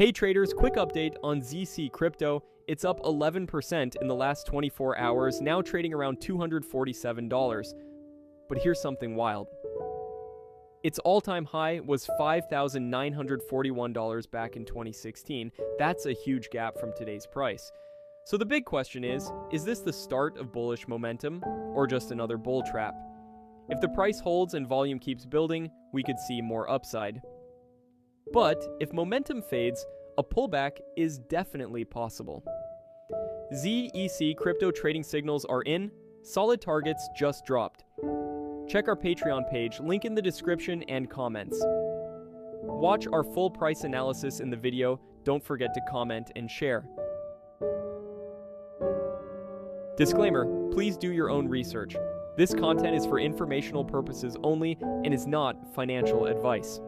Hey traders, quick update on ZEC crypto. It's up 11% in the last 24 hours, now trading around $247. But here's something wild. Its all-time high was $5,941 back in 2016. That's a huge gap from today's price. So the big question is this the start of bullish momentum or just another bull trap? If the price holds and volume keeps building, we could see more upside. But if momentum fades, a pullback is definitely possible. ZEC crypto trading signals are in, solid targets just dropped. Check our Patreon page, link in the description and comments. Watch our full price analysis in the video, don't forget to comment and share. Disclaimer, please do your own research. This content is for informational purposes only and is not financial advice.